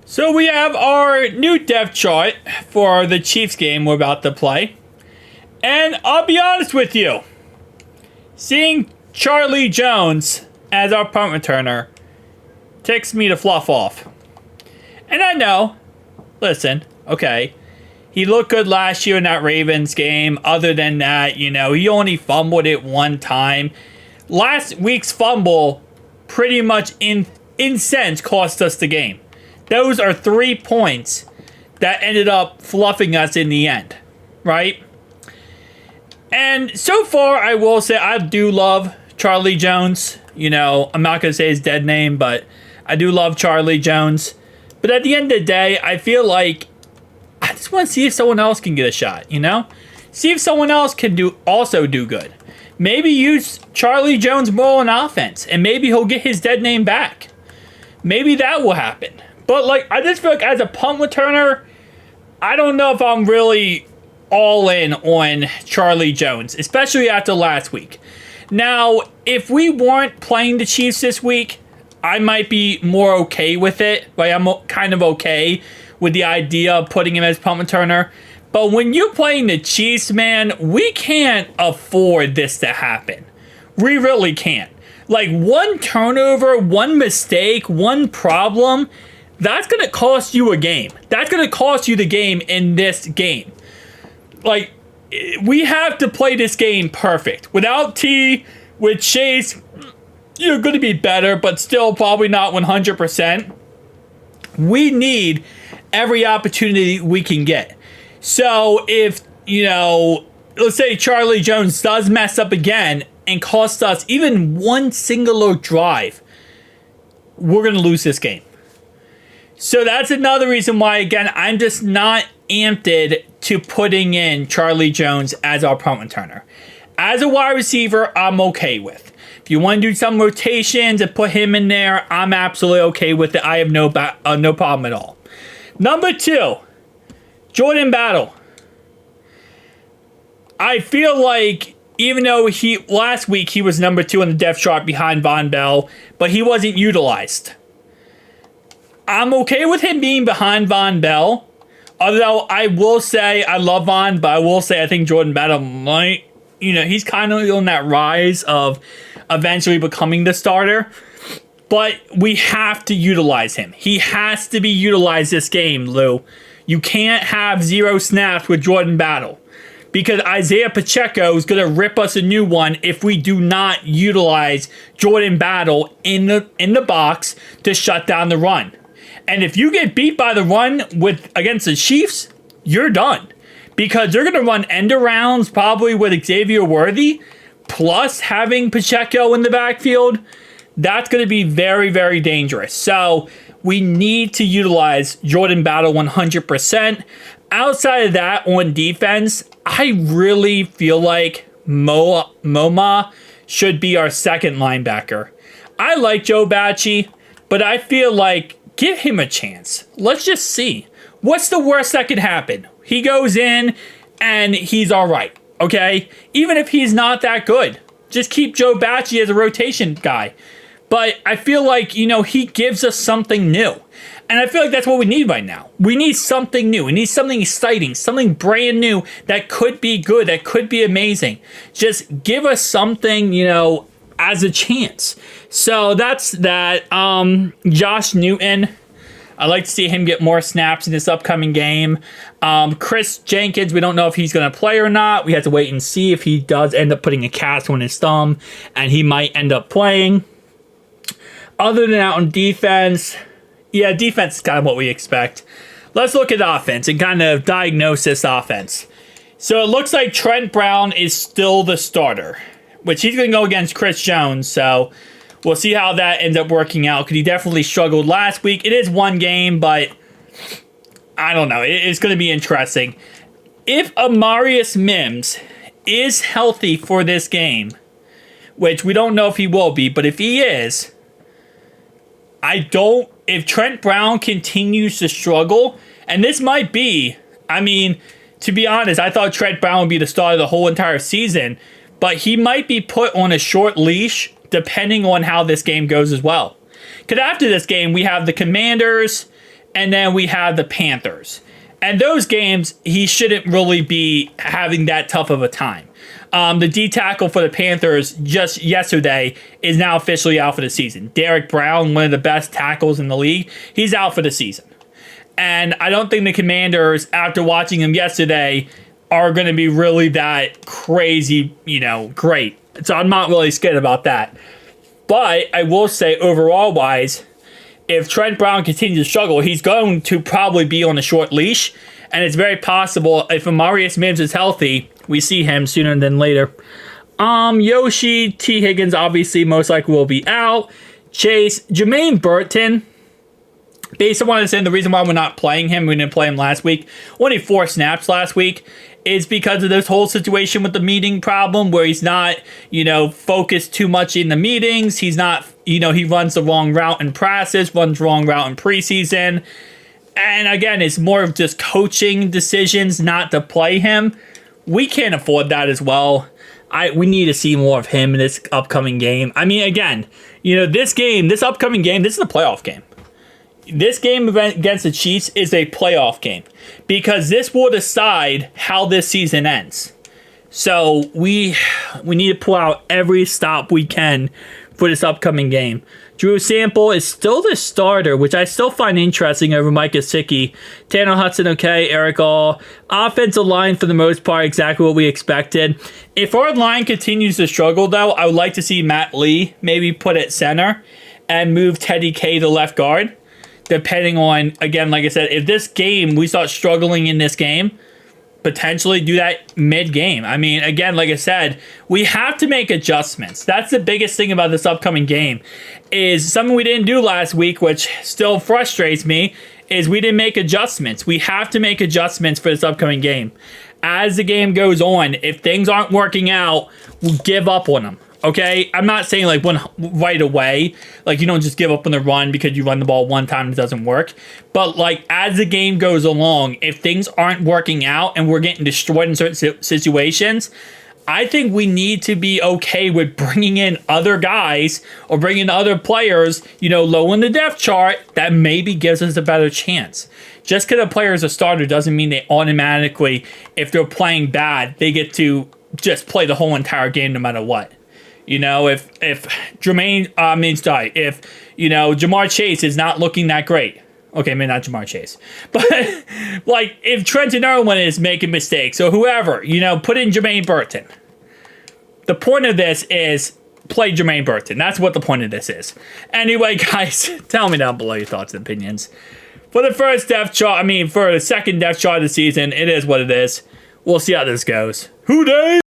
So we have our new depth chart for the Chiefs game we're about to play. And I'll be honest with you. Seeing Charlie Jones as our punt returner ticks me to fluff off. And I know, listen, okay, he looked good last year in that Ravens game. Other than that, he only fumbled it one time. Last week's fumble pretty much in sense cost us the game. Those are 3 points that ended up fluffing us in the end, right? And so far, I will say I do love Charlie Jones. I'm not going to say his dead name, but I do love Charlie Jones. But at the end of the day, I feel like I just want to see if someone else can get a shot, See if someone else can also do good. Maybe use Charlie Jones more on offense, and maybe he'll get his dead name back. Maybe that will happen. But, I just feel like as a punt returner, I don't know if I'm really all in on Charlie Jones, especially after last week. Now, if we weren't playing the Chiefs this week, I might be more okay with it. I'm kind of okay with the idea of putting him as punt returner. But when you're playing the Chiefs, man, we can't afford this to happen. We really can't. One turnover, one mistake, one problem, that's going to cost you a game. That's going to cost you the game in this game. We have to play this game perfect. Without T, with Chase, you're going to be better, but still probably not 100%. We need every opportunity we can get. So if, let's say Charlie Jones does mess up again and cost us even one singular drive, we're going to lose this game. So that's another reason why, again, I'm just not amped to putting in Charlie Jones as our punt returner. As a wide receiver, I'm okay with. If you want to do some rotations and put him in there, I'm absolutely okay with it. I have no problem at all. Number 2, Jordan Battle. I feel like even though last week he was number 2 on the depth chart behind Von Bell, but he wasn't utilized. I'm okay with him being behind Von Bell. Although I will say I love Von, but I will say I think Jordan Battle might, he's kind of on that rise of eventually becoming the starter. But we have to utilize him. He has to be utilized this game, Lou. You can't have 0 snaps with Jordan Battle. Because Isaiah Pacheco is going to rip us a new one if we do not utilize Jordan Battle in the box to shut down the run. And if you get beat by the run against the Chiefs, you're done. Because they're going to run end arounds probably with Xavier Worthy, plus having Pacheco in the backfield. That's going to be very, very dangerous. So we need to utilize Jordan Battle 100%. Outside of that, on defense, I really feel like Moma should be our second linebacker. I like Joe Bacci, but I feel like give him a chance. Let's just see. What's the worst that could happen? He goes in and he's all right, okay? Even if he's not that good, just keep Joe Bacci as a rotation guy. But I feel like, he gives us something new. And I feel like that's what we need right now. We need something new. We need something exciting, something brand new that could be good, that could be amazing. Just give us something, as a chance. So that's that. Josh Newton, I'd like to see him get more snaps in this upcoming game. Chris Jenkins, we don't know if he's going to play or not. We have to wait and see. If he does end up putting a cast on his thumb, and he might end up playing. Other than that, on defense, defense is kind of what we expect. Let's look at offense and kind of diagnose this offense. So it looks like Trent Brown is still the starter, which he's going to go against Chris Jones. So we'll see how that ends up working out, because he definitely struggled last week. It is one game, but I don't know. It's going to be interesting. If Amarius Mims is healthy for this game, which we don't know if he will be, but if he is, if Trent Brown continues to struggle, and this might be, to be honest, I thought Trent Brown would be the starter the whole entire season, but he might be put on a short leash depending on how this game goes as well. Because after this game, we have the Commanders and then we have the Panthers. And those games, he shouldn't really be having that tough of a time. The D tackle for the Panthers just yesterday is now officially out for the season. Derek Brown, one of the best tackles in the league, he's out for the season. And I don't think the Commanders, after watching him yesterday, are going to be really that crazy, great. So I'm not really scared about that. But I will say, overall-wise, if Trent Brown continues to struggle, he's going to probably be on a short leash. And it's very possible, if Amarius Mims is healthy, we see him sooner than later. Yoshi, T. Higgins, obviously, most likely will be out. Chase, Jermaine Burton, based on what I said, the reason why we're not playing him, we didn't play him last week, only 4 snaps last week, is because of this whole situation with the meeting problem where he's not, focused too much in the meetings. He's not, he runs the wrong route in practice, runs the wrong route in preseason. And again, it's more of just coaching decisions not to play him. We can't afford that as well. We need to see more of him in this upcoming game. I mean, again, this upcoming game, this is a playoff game. This game against the Chiefs is a playoff game because this will decide how this season ends. So we need to pull out every stop we can for this upcoming game. Drew Sample is still the starter, which I still find interesting over Mike Gesicki. Tanner Hudson, okay. Eric All. Offensive line, for the most part, exactly what we expected. If our line continues to struggle, though, I would like to see Matt Lee maybe put at center and move Teddy K to left guard. Depending on, again, like I said, if this game, we start struggling in this game, potentially do that mid-game. I mean, again, like I said, we have to make adjustments. That's the biggest thing about this upcoming game, is something we didn't do last week, which still frustrates me, is we didn't make adjustments. We have to make adjustments for this upcoming game. As the game goes on, if things aren't working out, we'll give up on them. Okay, I'm not saying like one right away, like you don't just give up on the run because you run the ball one time and it doesn't work. But like as the game goes along, if things aren't working out and we're getting destroyed in certain situations, I think we need to be okay with bringing in other guys or bringing in other players, low in the depth chart that maybe gives us a better chance. Just because a player is a starter doesn't mean they automatically, if they're playing bad, they get to just play the whole entire game no matter what. If Jamar Chase is not looking that great. Okay, maybe not Jamar Chase. But, like, if Trenton Irwin is making mistakes, or whoever, put in Jermaine Burton. The point of this is play Jermaine Burton. That's what the point of this is. Anyway, guys, tell me down below your thoughts and opinions. For the for the second depth chart of the season, it is what it is. We'll see how this goes. Who dey?